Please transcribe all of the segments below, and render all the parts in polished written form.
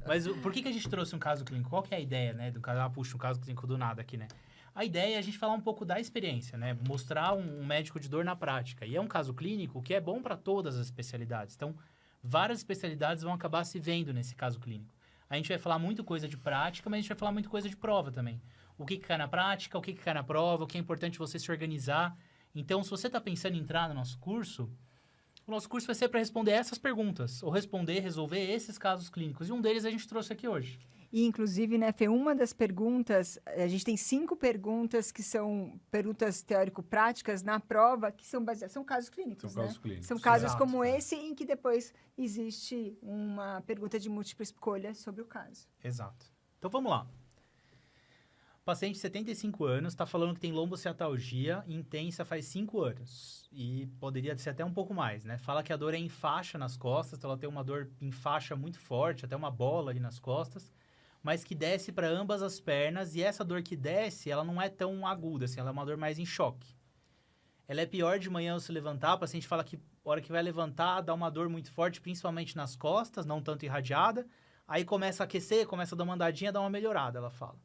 Mas por que a gente trouxe um caso clínico? Qual que é a ideia, né? Do caso, puxa, um caso clínico do nada aqui, né? A ideia é a gente falar um pouco da experiência, né? Mostrar um médico de dor na prática. E é um caso clínico que é bom para todas as especialidades. Então, várias especialidades vão acabar se vendo nesse caso clínico. A gente vai falar muito coisa de prática, mas a gente vai falar muito coisa de prova também. O que cai na prática, o que cai na prova, o que é importante você se organizar. Então, se você está pensando em entrar no nosso curso, o nosso curso vai ser para responder essas perguntas, ou resolver esses casos clínicos. E um deles a gente trouxe aqui hoje. E, inclusive, né, Fê, uma das perguntas, a gente tem 5 perguntas que são perguntas teórico-práticas na prova, que são baseadas, são casos clínicos, São né? casos clínicos. São casos Exato. como esse, em que depois existe uma pergunta de múltipla escolha sobre o caso. Exato. Então, vamos lá. Paciente de 75 anos está falando que tem lombociatalgia intensa faz 5 anos. E poderia ser até um pouco mais, né? Fala que a dor é em faixa nas costas, então ela tem uma dor em faixa muito forte, até uma bola ali nas costas, mas que desce para ambas as pernas, e essa dor que desce, ela não é tão aguda, assim, ela é uma dor mais em choque. Ela é pior de manhã ao se levantar, o paciente fala que a hora que vai levantar dá uma dor muito forte, principalmente nas costas, não tanto irradiada, aí começa a aquecer, começa a dar uma andadinha, dá uma melhorada, ela fala.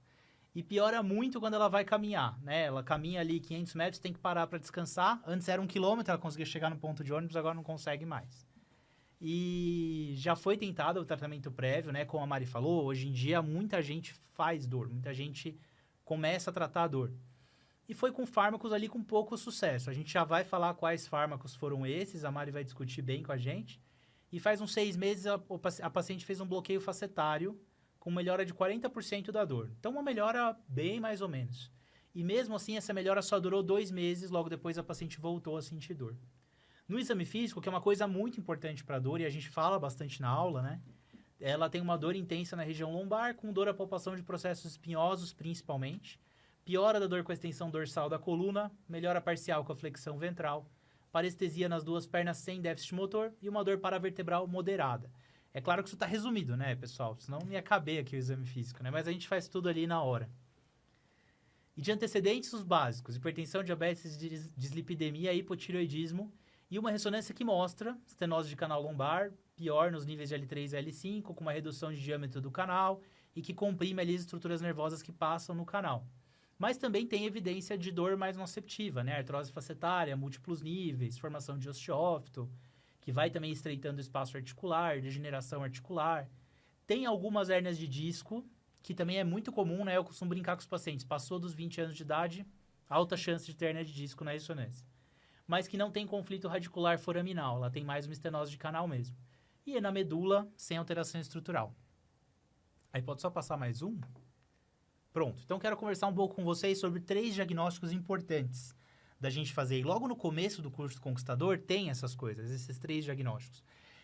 E piora muito quando ela vai caminhar, né? Ela caminha ali 500 metros, tem que parar para descansar. Antes era 1 quilômetro, ela conseguia chegar no ponto de ônibus, agora não consegue mais. E já foi tentado o tratamento prévio, né? Como a Mari falou, hoje em dia muita gente faz dor, muita gente começa a tratar a dor. E foi com fármacos ali com pouco sucesso. A gente já vai falar quais fármacos foram esses, a Mari vai discutir bem com a gente. E faz uns 6 meses a paciente fez um bloqueio facetário com melhora de 40% da dor. Então, uma melhora bem mais ou menos. E mesmo assim, essa melhora só durou 2 meses, logo depois a paciente voltou a sentir dor. No exame físico, que é uma coisa muito importante para a dor, e a gente fala bastante na aula, né? Ela tem uma dor intensa na região lombar, com dor à palpação de processos espinhosos, principalmente. Piora da dor com a extensão dorsal da coluna, melhora parcial com a flexão ventral, parestesia nas 2 pernas sem déficit motor e uma dor paravertebral moderada. É claro que isso está resumido, né, pessoal? Senão não ia caber aqui o exame físico, né? Mas a gente faz tudo ali na hora. E de antecedentes, os básicos: hipertensão, diabetes, dislipidemia, hipotireoidismo e uma ressonância que mostra estenose de canal lombar, pior nos níveis de L3 e L5, com uma redução de diâmetro do canal e que comprime ali as estruturas nervosas que passam no canal. Mas também tem evidência de dor mais nociceptiva, né? Artrose facetária, múltiplos níveis, formação de osteófito, que vai também estreitando o espaço articular, degeneração articular. Tem algumas hérnias de disco, que também é muito comum, né? Eu costumo brincar com os pacientes. Passou dos 20 anos de idade, alta chance de ter hérnia de disco na ressonância. Mas que não tem conflito radicular foraminal, ela tem mais uma estenose de canal mesmo. E é na medula, sem alteração estrutural. Aí pode só passar mais um? Pronto. Então, quero conversar um pouco com vocês sobre 3 diagnósticos importantes da gente fazer. E logo no começo do curso do Conquistador tem essas coisas, esses 3 diagnósticos.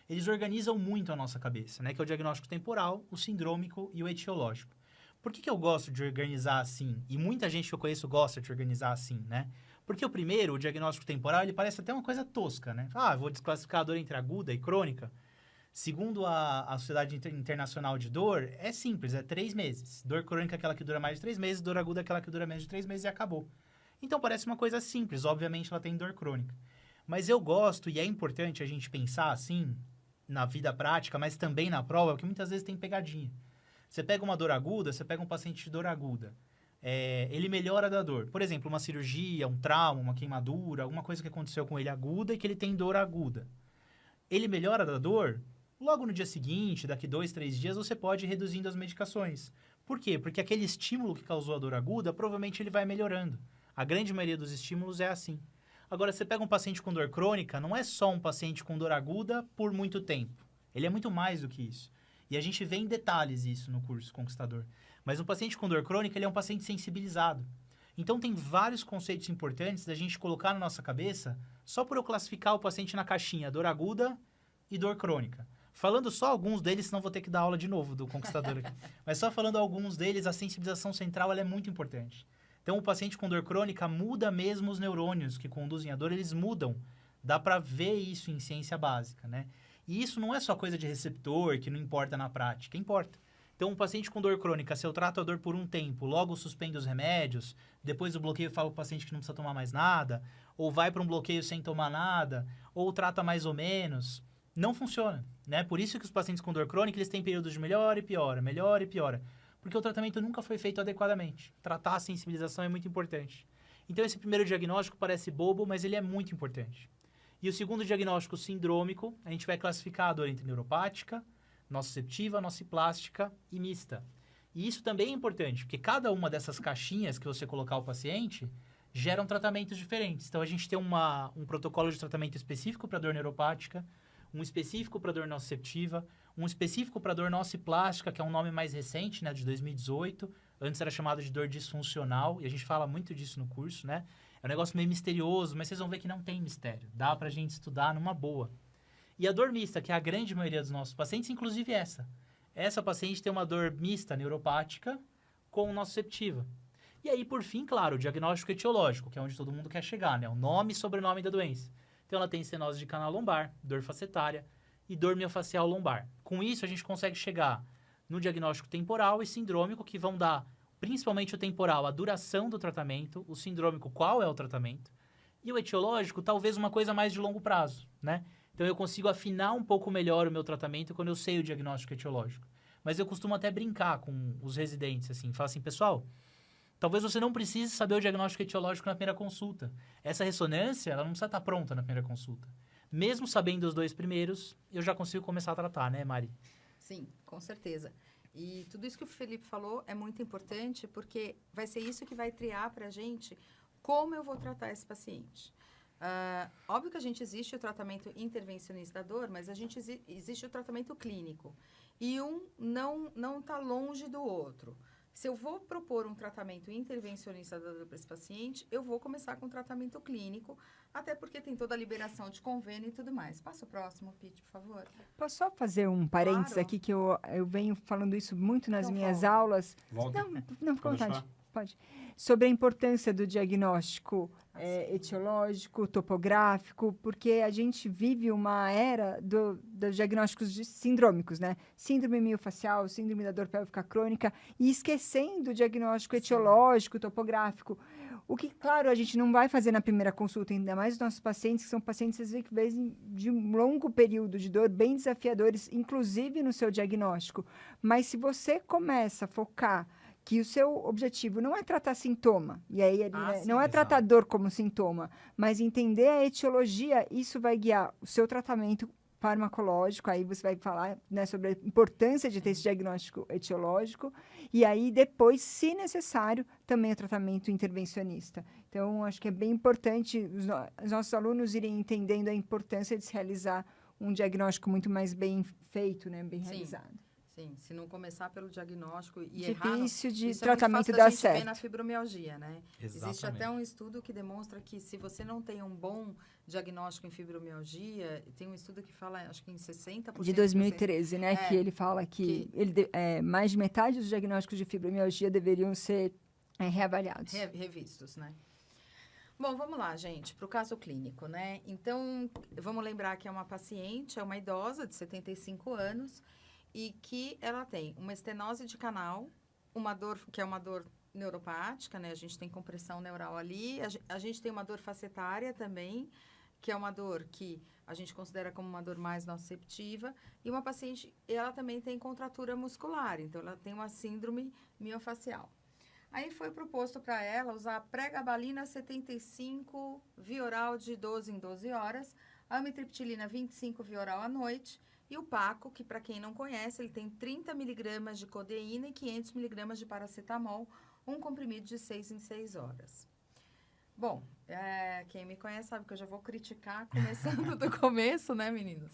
Eles organizam muito a nossa cabeça, né? Que é o diagnóstico temporal, o sindrômico e o etiológico. Por que eu gosto de organizar assim? E muita gente que eu conheço gosta de organizar assim, né? Porque o primeiro, o diagnóstico temporal, ele parece até uma coisa tosca, né? Ah, eu vou desclassificar a dor entre aguda e crônica. Segundo a Sociedade Internacional de Dor, é simples, é 3 meses. Dor crônica é aquela que dura mais de 3 meses, dor aguda é aquela que dura menos de 3 meses e acabou. Então, parece uma coisa simples. Obviamente, ela tem dor crônica. Mas eu gosto, e é importante a gente pensar assim, na vida prática, mas também na prova, porque muitas vezes tem pegadinha. Você pega uma dor aguda, você pega um paciente de dor aguda. Ele melhora da dor. Por exemplo, uma cirurgia, um trauma, uma queimadura, alguma coisa que aconteceu com ele aguda e que ele tem dor aguda. Ele melhora da dor, logo no dia seguinte, daqui 2, 3 dias, você pode ir reduzindo as medicações. Por quê? Porque aquele estímulo que causou a dor aguda, provavelmente ele vai melhorando. A grande maioria dos estímulos é assim. Agora, você pega um paciente com dor crônica, não é só um paciente com dor aguda por muito tempo. Ele é muito mais do que isso. E a gente vê em detalhes isso no curso Conquistador. Mas um paciente com dor crônica, ele é um paciente sensibilizado. Então, tem vários conceitos importantes da gente colocar na nossa cabeça só por eu classificar o paciente na caixinha dor aguda e dor crônica. Falando só alguns deles, senão vou ter que dar aula de novo do Conquistador aqui. Mas só falando alguns deles, a sensibilização central ela é muito importante. Então, o paciente com dor crônica muda mesmo os neurônios que conduzem a dor, eles mudam. Dá para ver isso em ciência básica, né? E isso não é só coisa de receptor, que não importa na prática, importa. Então, um paciente com dor crônica, se eu trato a dor por um tempo, logo suspendo os remédios, depois do bloqueio eu falo para o paciente que não precisa tomar mais nada, ou vai para um bloqueio sem tomar nada, ou trata mais ou menos, não funciona, né? Por isso que os pacientes com dor crônica, eles têm períodos de melhora e piora, melhora e piora. Porque o tratamento nunca foi feito adequadamente. Tratar a sensibilização é muito importante. Então, esse primeiro diagnóstico parece bobo, mas ele é muito importante. E o segundo diagnóstico sindrômico, a gente vai classificar a dor entre neuropática, nociceptiva, nociplástica e mista. E isso também é importante, porque cada uma dessas caixinhas que você colocar o paciente geram tratamentos diferentes. Então, a gente tem um protocolo de tratamento específico para dor neuropática, um específico para dor nociceptiva, um específico para dor nociplástica, que é um nome mais recente, né, de 2018. Antes era chamado de dor disfuncional, e a gente fala muito disso no curso, né? É um negócio meio misterioso, mas vocês vão ver que não tem mistério. Dá pra gente estudar numa boa. E a dor mista, que é a grande maioria dos nossos pacientes, inclusive essa. Essa paciente tem uma dor mista neuropática com nociceptiva. E aí, por fim, claro, o diagnóstico etiológico, que é onde todo mundo quer chegar, né? O nome e sobrenome da doença. Então, ela tem estenose de canal lombar, dor facetária e dor miofascial lombar. Com isso, a gente consegue chegar no diagnóstico temporal e sindrômico, que vão dar, principalmente o temporal, a duração do tratamento, o sindrômico, qual é o tratamento, e o etiológico, talvez uma coisa mais de longo prazo, né? Então, eu consigo afinar um pouco melhor o meu tratamento quando eu sei o diagnóstico etiológico. Mas eu costumo até brincar com os residentes, assim, falar assim, pessoal, talvez você não precise saber o diagnóstico etiológico na primeira consulta. Essa ressonância, ela não precisa estar pronta na primeira consulta. Mesmo sabendo os dois primeiros, eu já consigo começar a tratar, né, Mari? Sim, com certeza. E tudo isso que o Felipe falou é muito importante, porque vai ser isso que vai triar para a gente como eu vou tratar esse paciente. Óbvio que existe o tratamento intervencionista da dor, mas existe o tratamento clínico. E um não está longe do outro. Se eu vou propor um tratamento intervencionista da dor para esse paciente, eu vou começar com tratamento clínico, até porque tem toda a liberação de convênio e tudo mais. Passa o próximo, Pete, por favor. Posso só fazer um parênteses Claro. aqui, que eu venho falando isso muito nas Então minhas volta. aulas. Volta. Não, fica à Pode vontade. falar? Pode. Sobre a importância do diagnóstico etiológico, topográfico, porque a gente vive uma era dos diagnósticos sindrômicos, né? Síndrome miofascial, síndrome da dor pélvica crônica, e esquecendo o diagnóstico etiológico, topográfico. O que, claro, a gente não vai fazer na primeira consulta, ainda mais os nossos pacientes, que são pacientes, às vezes, de um longo período de dor, bem desafiadores, inclusive no seu diagnóstico. Mas se você começa a focar que o seu objetivo não é tratar sintoma, e aí Sim, não é exato. tratar dor como sintoma, mas entender a etiologia, isso vai guiar o seu tratamento farmacológico, aí você vai falar, né, sobre a importância de ter esse diagnóstico etiológico, e aí depois, se necessário, também o tratamento intervencionista. Então, acho que é bem importante os nossos alunos irem entendendo a importância de se realizar um diagnóstico muito mais bem feito, né, bem Sim. realizado. Sim, se não começar pelo diagnóstico e Difícil de isso tratamento é muito fácil dar da gente ver certo. na fibromialgia, né? Existe Exatamente. até um estudo que demonstra que se você não tem um bom diagnóstico em fibromialgia, tem um estudo que fala, acho que em 60%... De 2013, né? É, que ele fala que mais de metade dos diagnósticos de fibromialgia deveriam ser reavaliados. Revistos, né? Bom, vamos lá, gente, para o caso clínico, né? Então, vamos lembrar que é uma paciente, é uma idosa de 75 anos, e que ela tem uma estenose de canal, uma dor, que é uma dor neuropática, né? A gente tem compressão neural ali, a gente tem uma dor facetária também, que é uma dor que a gente considera como uma dor mais nociceptiva, e uma paciente, ela também tem contratura muscular, então ela tem uma síndrome miofascial. Aí foi proposto para ela usar a pregabalina 75 via oral de 12 em 12 horas, a amitriptilina 25 via oral à noite, e o Paco, que para quem não conhece, ele tem 30 miligramas de codeína e 500 miligramas de paracetamol, um comprimido de 6 em 6 horas. Bom, quem me conhece sabe que eu já vou criticar começando do começo, né, meninos?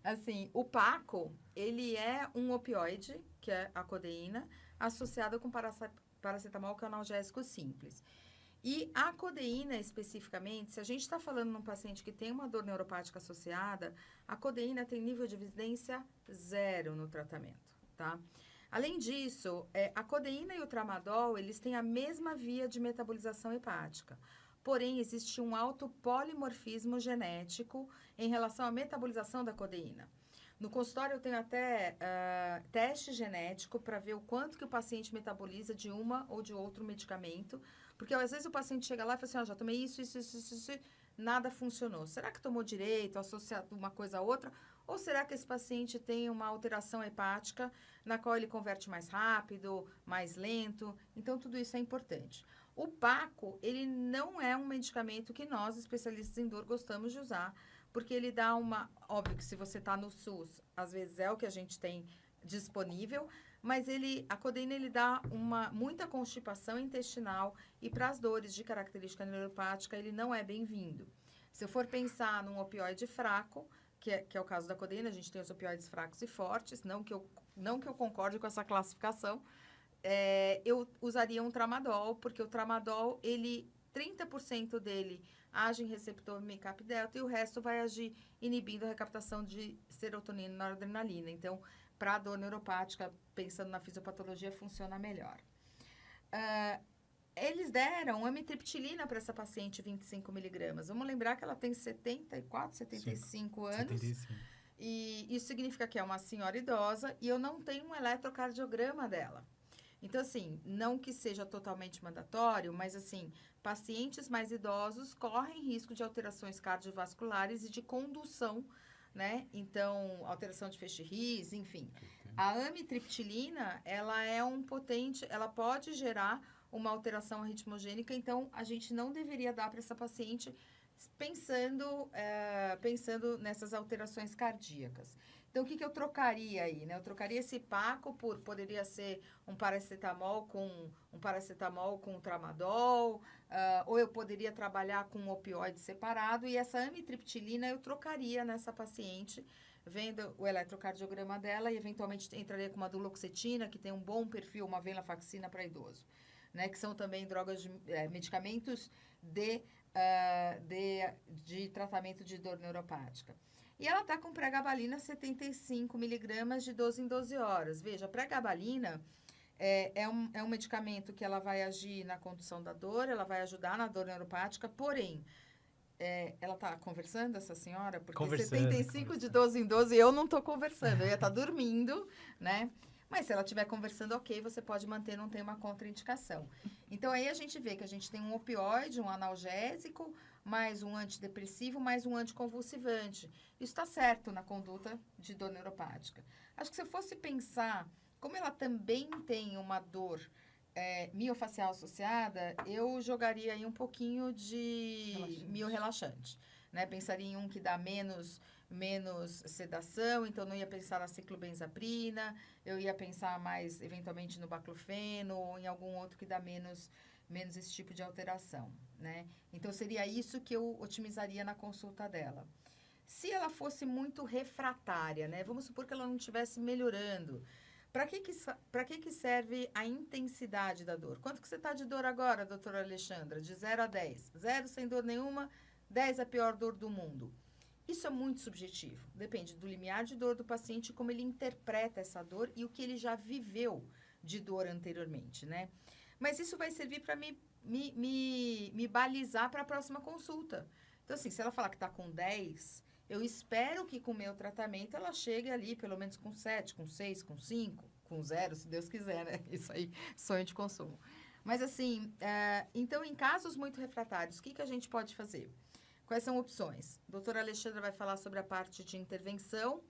Assim, o Paco, ele é um opioide, que é a codeína, associado com paracetamol, que é um analgésico simples. E a codeína, especificamente, se a gente está falando num paciente que tem uma dor neuropática associada, a codeína tem nível de evidência 0 no tratamento, tá? Além disso, a codeína e o tramadol, eles têm a mesma via de metabolização hepática. Porém, existe um alto polimorfismo genético em relação à metabolização da codeína. No consultório, eu tenho até teste genético para ver o quanto que o paciente metaboliza de uma ou de outro medicamento. Porque, às vezes, o paciente chega lá e fala assim, já tomei isso, nada funcionou. Será que tomou direito, associado uma coisa a outra? Ou será que esse paciente tem uma alteração hepática na qual ele converte mais rápido, mais lento? Então, tudo isso é importante. O Paco, ele não é um medicamento que nós, especialistas em dor, gostamos de usar, porque ele dá uma... Óbvio que se você está no SUS, às vezes é o que a gente tem disponível, mas a codeína ele dá muita constipação intestinal e para as dores de característica neuropática ele não é bem-vindo. Se eu for pensar num opioide fraco, que é o caso da codeína, a gente tem os opioides fracos e fortes, não que eu concorde com essa classificação, eu usaria um tramadol, porque o tramadol, 30% dele age em receptor MCAP-delta e o resto vai agir inibindo a recaptação de serotonina e noradrenalina. Então, para a dor neuropática, pensando na fisiopatologia, funciona melhor. Eles deram amitriptilina para essa paciente 25 miligramas. Vamos lembrar que ela tem 75 anos. 75. E isso significa que é uma senhora idosa e eu não tenho um eletrocardiograma dela. Então, assim, não que seja totalmente mandatório, mas, assim, pacientes mais idosos correm risco de alterações cardiovasculares e de condução, né? Então, alteração de feixe RIS, enfim. A amitriptilina, ela é ela pode gerar uma alteração arritmogênica, então a gente não deveria dar para essa paciente pensando nessas alterações cardíacas. Então, o que eu trocaria aí, né? Eu trocaria esse Paco poderia ser um paracetamol com tramadol, ou eu poderia trabalhar com um opioide separado, e essa amitriptilina eu trocaria nessa paciente, vendo o eletrocardiograma dela, e eventualmente entraria com uma duloxetina, que tem um bom perfil, uma venlafaxina para idoso, né? Que são também medicamentos de tratamento de dor neuropática. E ela está com pregabalina 75 miligramas de 12 em 12 horas. Veja, a pregabalina é um medicamento que ela vai agir na condução da dor, ela vai ajudar na dor neuropática, porém, ela está conversando, essa senhora? Porque 75 de 12 em 12, eu não estou conversando, eu ia estar dormindo, né? Mas se ela estiver conversando, ok, você pode manter, não tem uma contraindicação. Então, aí a gente vê que a gente tem um opioide, um analgésico, mais um antidepressivo, mais um anticonvulsivante. Isso está certo na conduta de dor neuropática. Acho que se eu fosse pensar, como ela também tem uma dor miofacial associada, eu jogaria aí um pouquinho de miorelaxante, né? Pensaria em um que dá menos sedação, então não ia pensar na ciclobenzaprina, eu ia pensar mais, eventualmente, no baclofeno ou em algum outro que dá menos esse tipo de alteração, né? Então, seria isso que eu otimizaria na consulta dela. Se ela fosse muito refratária, né? Vamos supor que ela não estivesse melhorando. Para que serve a intensidade da dor? Quanto que você está de dor agora, doutora Alexandra? De 0 a 10. 0 sem dor nenhuma, 10 a pior dor do mundo. Isso é muito subjetivo. Depende do limiar de dor do paciente, como ele interpreta essa dor e o que ele já viveu de dor anteriormente, né? Mas isso vai servir para me balizar para a próxima consulta. Então, assim, se ela falar que está com 10, eu espero que com o meu tratamento ela chegue ali pelo menos com 7, com 6, com 5, com 0, se Deus quiser, né? Isso aí, sonho de consumo. Mas, assim, então, em casos muito refratários, o que a gente pode fazer? Quais são opções? A doutora Alexandra vai falar sobre a parte de intervenção,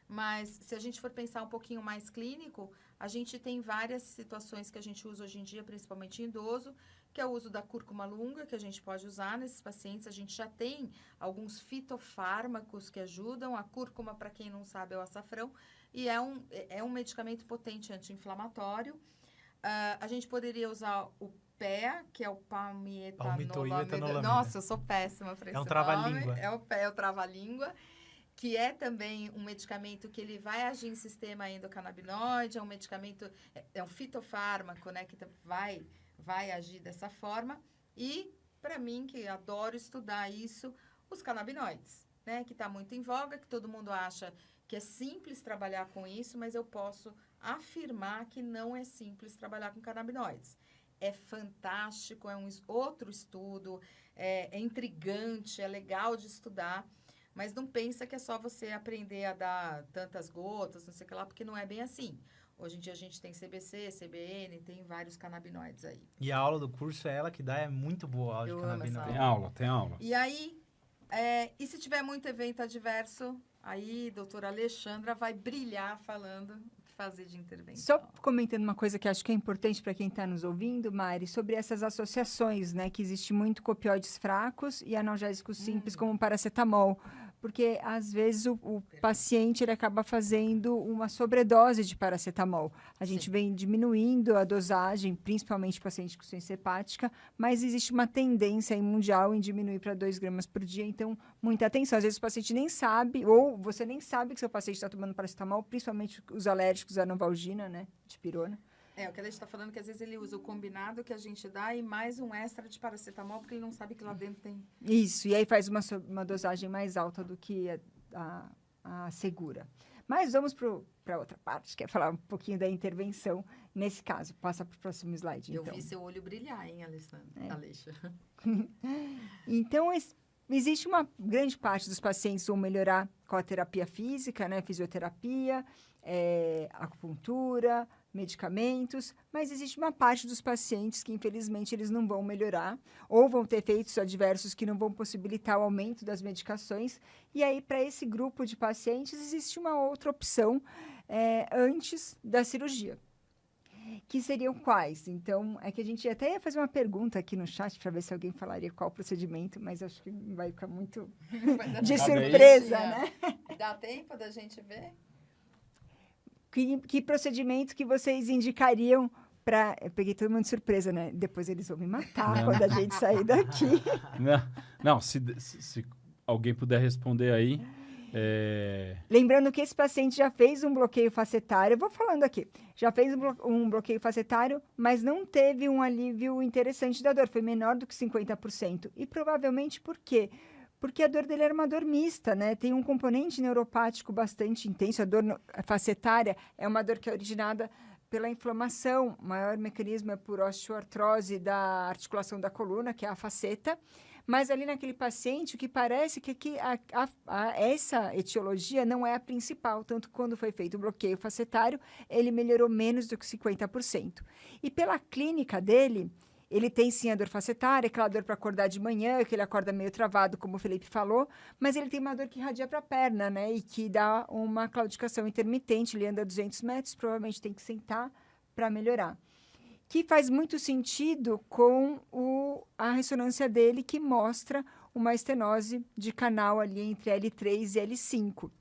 mas se a gente for pensar um pouquinho mais clínico, a gente tem várias situações que a gente usa hoje em dia, principalmente em idoso, que é o uso da cúrcuma lunga, que a gente pode usar nesses pacientes. A gente já tem alguns fitofármacos que ajudam. A cúrcuma, para quem não sabe, é o açafrão, e é um medicamento potente anti-inflamatório. A gente poderia usar o PEA, que é o palmitoietanololamida. Nossa, eu sou péssima para esse nome. É um trava-língua. É o PEA, é o trava-língua, que é também um medicamento que ele vai agir em sistema endocannabinoide, é um medicamento, é um fitofármaco, né, que vai agir dessa forma. E, para mim, que adoro estudar isso, os canabinoides, né, que está muito em voga, que todo mundo acha que é simples trabalhar com isso, mas eu posso afirmar que não é simples trabalhar com canabinoides. É fantástico, é um outro estudo, é intrigante, é legal de estudar, mas não pensa que é só você aprender a dar tantas gotas, não sei o que lá, porque não é bem assim. Hoje em dia a gente tem CBC, CBN, tem vários canabinoides aí. E a aula do curso é ela que dá, é muito boa a aula de canabinoides. Tem aula. E aí, e se tiver muito evento adverso, Aí, doutora Alexandra vai brilhar falando o que fazer de intervenção. Só comentando uma coisa que acho que é importante para quem está nos ouvindo, Mari, sobre essas associações, né? Que existe muito opioides fracos e analgésicos simples, como o paracetamol. Porque, às vezes, o paciente ele acaba fazendo uma sobredose de paracetamol. A gente vem diminuindo a dosagem, principalmente paciente com ciência hepática, mas existe uma tendência aí mundial em diminuir para 2 gramas por dia. Então, muita atenção. Às vezes, o paciente nem sabe, ou você nem sabe que seu paciente está tomando paracetamol, principalmente os alérgicos à Novalgina, né? Dipirona. O que a gente está falando que às vezes ele usa o combinado que a gente dá e mais um extra de paracetamol, porque ele não sabe que lá dentro tem... Isso, e aí faz uma dosagem mais alta do que a segura. Mas vamos para outra parte, que é falar um pouquinho da intervenção nesse caso. Passa para o próximo slide, então. Eu vi seu olho brilhar, hein, Alexandra? Alexa. Então, existe uma grande parte dos pacientes que vão melhorar com a terapia física, né? Fisioterapia, acupuntura, medicamentos, mas existe uma parte dos pacientes que, infelizmente, eles não vão melhorar ou vão ter efeitos adversos que não vão possibilitar o aumento das medicações. E aí, para esse grupo de pacientes, existe uma outra opção antes da cirurgia. Que seriam quais? Então, é que a gente até ia fazer uma pergunta aqui no chat para ver se alguém falaria qual procedimento, mas acho que vai ficar muito de surpresa, né? Dá tempo da gente ver? Que procedimento que vocês indicariam para... Eu peguei todo mundo de surpresa, né? Depois eles vão me matar quando a gente sair daqui. Não, se alguém puder responder aí... Lembrando que esse paciente já fez um bloqueio facetário, eu vou falando aqui, já fez um bloqueio facetário, mas não teve um alívio interessante da dor, foi menor do que 50%. E provavelmente por quê? Porque a dor dele era uma dor mista, né? Tem um componente neuropático bastante intenso. A dor facetária é uma dor que é originada pela inflamação. O maior mecanismo é por osteoartrose da articulação da coluna, que é a faceta. Mas ali naquele paciente, o que parece que essa etiologia não é a principal. Tanto que quando foi feito o bloqueio facetário, ele melhorou menos do que 50%. E pela clínica dele... Ele tem, sim, a dor facetária, aquela dor para acordar de manhã, que ele acorda meio travado, como o Felipe falou, mas ele tem uma dor que irradia para a perna, né? E que dá uma claudicação intermitente, ele anda 200 metros, provavelmente tem que sentar para melhorar. Que faz muito sentido com a ressonância dele, que mostra uma estenose de canal ali entre L3 e L5.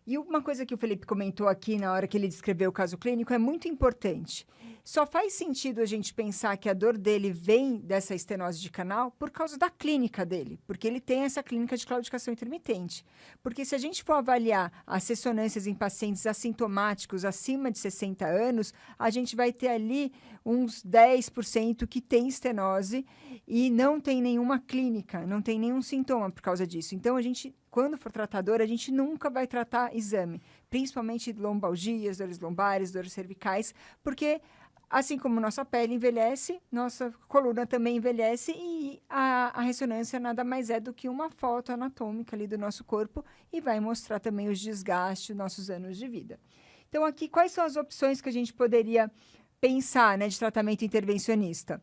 E uma coisa que o Felipe comentou aqui na hora que ele descreveu o caso clínico é muito importante. Só faz sentido a gente pensar que a dor dele vem dessa estenose de canal por causa da clínica dele, porque ele tem essa clínica de claudicação intermitente. Porque se a gente for avaliar as ressonâncias em pacientes assintomáticos acima de 60 anos, a gente vai ter ali uns 10% que tem estenose e não tem nenhuma clínica, não tem nenhum sintoma por causa disso. Então, a gente, quando for tratador, a gente nunca vai tratar exame, principalmente lombalgias, dores lombares, dores cervicais, porque... Assim como nossa pele envelhece, nossa coluna também envelhece e a ressonância nada mais é do que uma foto anatômica ali do nosso corpo e vai mostrar também os desgastes dos nossos anos de vida. Então, aqui, quais são as opções que a gente poderia pensar, né, de tratamento intervencionista?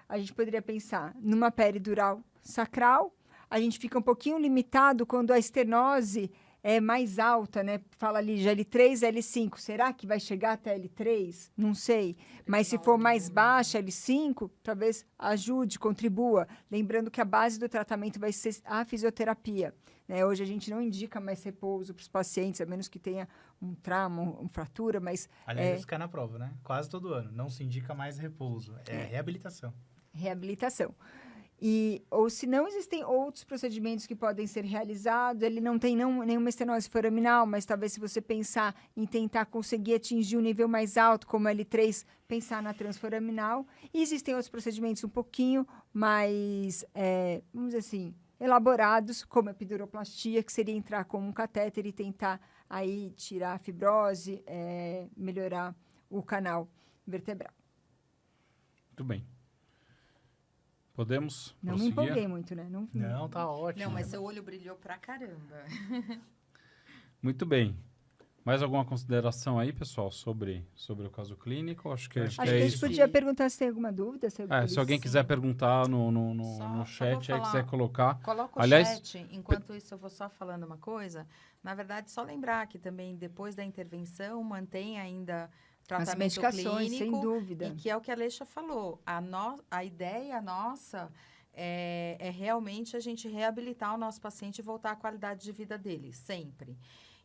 A gente poderia pensar numa peridural sacral, a gente fica um pouquinho limitado quando a estenose é mais alta, né? Fala ali de L3, L5. Será que vai chegar até L3? Não sei. Mas se for mais baixa, L5, talvez ajude, contribua. Lembrando que a base do tratamento vai ser a fisioterapia. Né? Hoje a gente não indica mais repouso para os pacientes, a menos que tenha um trauma, uma fratura, mas... Aliás, isso cai na prova, né? Quase todo ano. Não se indica mais repouso. É reabilitação. Reabilitação. Ou se não, existem outros procedimentos que podem ser realizados. Ele não tem nenhuma estenose foraminal, mas talvez se você pensar em tentar conseguir atingir um nível mais alto, como L3, pensar na transforaminal. E existem outros procedimentos um pouquinho mais, vamos dizer assim, elaborados, como a epiduroplastia, que seria entrar com um catéter e tentar aí tirar a fibrose, melhorar o canal vertebral. Muito bem. Podemos Não prosseguir? me empolguei muito, né? Não, tá ótimo. Não, mas seu olho brilhou pra caramba. Muito bem. Mais alguma consideração aí, pessoal, sobre o caso clínico? Acho que Acho que é a gente isso. podia perguntar se tem alguma dúvida. Se alguém quiser perguntar no Só chat, vou aí falar. quiser colocar. Coloca o Aliás, chat, enquanto isso eu vou só falando uma coisa. Na verdade, só lembrar que também depois da intervenção mantém ainda As tratamento medicações, sem clínico. dúvida. E que é o que a Leixa falou. A ideia nossa é realmente a gente reabilitar o nosso paciente e voltar à qualidade de vida dele, sempre.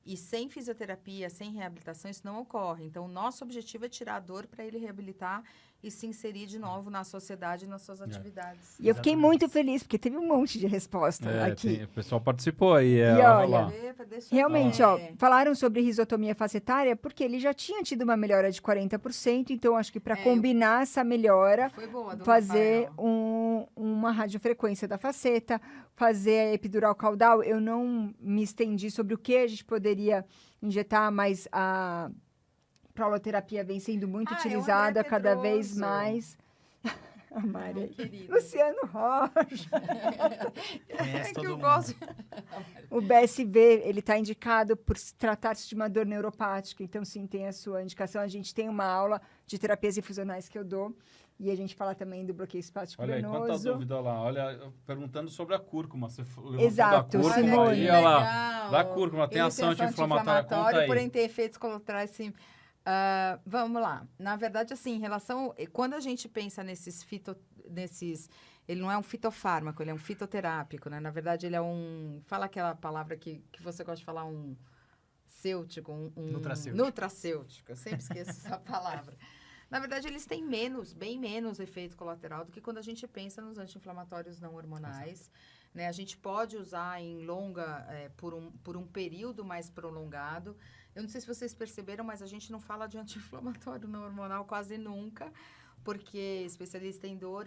E sem fisioterapia, sem reabilitação, isso não ocorre. Então, o nosso objetivo é tirar a dor para ele reabilitar e se inserir de novo na sociedade e nas suas atividades. E eu fiquei muito feliz, porque teve um monte de resposta aqui. O pessoal participou aí. olha, Deixa Realmente, eu ver. falaram sobre risotomia facetária porque ele já tinha tido uma melhora de 40%, então acho que para combinar essa melhora, Foi boa, do fazer Rafael. uma radiofrequência da faceta, fazer a epidural caudal, eu não me estendi sobre o que a gente poderia injetar, mas a proloterapia vem sendo muito Ah, é o utilizada André cada vez Pedroso. mais. A Mari aí. Querido. Luciano Rocha. Conhece É que todo eu mundo. gosto. O BSV, ele está indicado por tratar-se de uma dor neuropática. Então, sim, tem a sua indicação. A gente tem uma aula de terapias infusionais que eu dou. E a gente fala também do bloqueio espástico Olha aí, quanta venoso. dúvida lá. Olha, perguntando sobre a cúrcuma. Você levantou Exato, da cúrcuma Simone. aí, olha lá. Da cúrcuma, tem ação anti-inflamatória. Conta aí. Porém, tem efeitos colaterais, sim. Vamos lá. Na verdade, assim, em relação... Quando a gente pensa nesses ele não é um fitofármaco, ele é um fitoterápico, né? Na verdade, ele é um... Fala aquela palavra que você gosta de falar, um cêutico, Nutracêutico. Nutracêutico. Eu sempre esqueço essa palavra. Na verdade, eles têm bem menos efeito colateral do que quando a gente pensa nos anti-inflamatórios não hormonais. Né? A gente pode usar em por um período mais prolongado. Eu não sei se vocês perceberam, mas a gente não fala de anti-inflamatório não hormonal quase nunca, porque especialista em dor,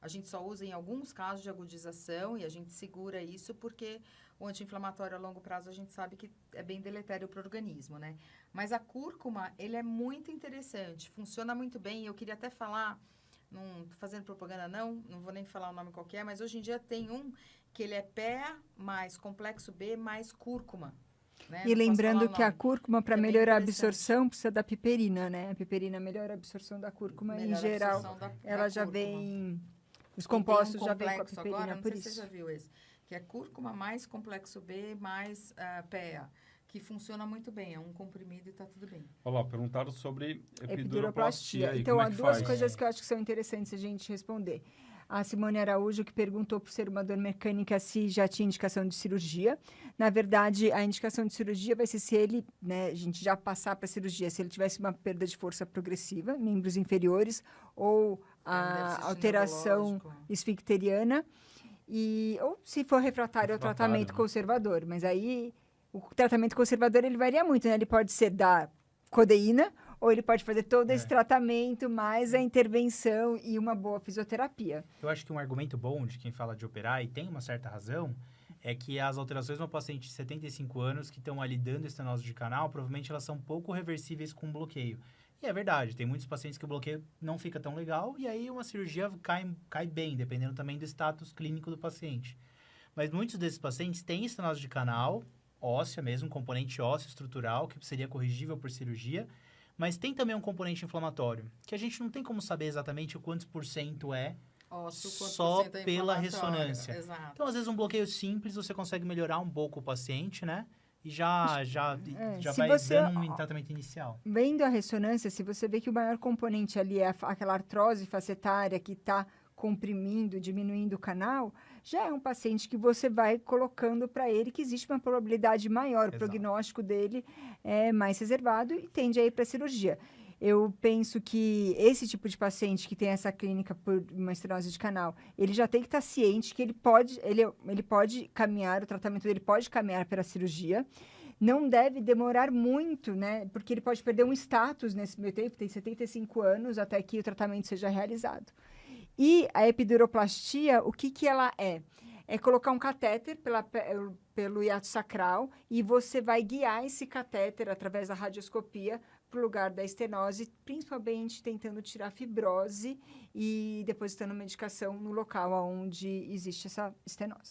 a gente só usa em alguns casos de agudização e a gente segura isso porque o anti-inflamatório a longo prazo a gente sabe que é bem deletério para o organismo, né? Mas a cúrcuma, ele é muito interessante, funciona muito bem. Eu queria até falar, não tô fazendo propaganda não vou nem falar o nome qualquer, mas hoje em dia tem um que ele é PEA mais complexo B mais cúrcuma. Né? E Não posso lembrando falar o que a nome. cúrcuma, para É bem melhorar a interessante. absorção, precisa da piperina, né? A piperina melhora a absorção da cúrcuma em Melhor geral. absorção da Ela já cúrcuma. vem... Os E tem compostos um já vêm com a complexo piperina, agora, não por sei se isso. você já viu esse, que é cúrcuma mais complexo B mais PEA, que funciona muito bem, é um comprimido e tá tudo bem. Olha lá, perguntaram sobre epiduroplastia. Epiduroplastia. Aí, Então, como há é que duas faz? coisas que eu acho que são interessantes a gente responder. A Simone Araújo, que perguntou por ser uma dor mecânica se já tinha indicação de cirurgia. Na verdade, a indicação de cirurgia vai ser se ele, né, a gente já passar para a cirurgia, se ele tivesse uma perda de força progressiva, membros inferiores, ou Déficit a alteração neurológico. esficteriana, ou se for refratário ao Refratário, tratamento né? conservador. Mas aí, o tratamento conservador, ele varia muito, né? Ele pode ser da codeína, ou ele pode fazer todo esse tratamento, mais a intervenção e uma boa fisioterapia. Eu acho que um argumento bom de quem fala de operar, e tem uma certa razão, é que as alterações no paciente de 75 anos que estão ali dando estenose de canal, provavelmente elas são pouco reversíveis com bloqueio. E é verdade, tem muitos pacientes que o bloqueio não fica tão legal, e aí uma cirurgia cai bem, dependendo também do status clínico do paciente. Mas muitos desses pacientes têm estenose de canal, óssea mesmo, um componente ósseo estrutural, que seria corrigível por cirurgia, mas tem também um componente inflamatório, que a gente não tem como saber exatamente o quantos por cento é só pela ressonância. Exato. Então, às vezes, um bloqueio simples, você consegue melhorar um pouco o paciente, né? E já se vai você- dando um tratamento inicial. Vendo a ressonância, se você vê que o maior componente ali é aquela artrose facetária que está comprimindo, diminuindo o canal, já é um paciente que você vai colocando para ele que existe uma probabilidade maior, o Exato. prognóstico dele é mais reservado e tende a ir para a cirurgia. Eu penso que esse tipo de paciente que tem essa clínica por uma estenose de canal, ele já tem que estar ciente que ele pode caminhar, o tratamento dele pode caminhar para a cirurgia. Não deve demorar muito, né? Porque ele pode perder um status nesse meio tempo, tem 75 anos, até que o tratamento seja realizado. E a epiduroplastia, o que ela é? É colocar um catéter pelo hiato sacral e você vai guiar esse catéter através da radioscopia para o lugar da estenose, principalmente tentando tirar a fibrose e depositando medicação no local onde existe essa estenose.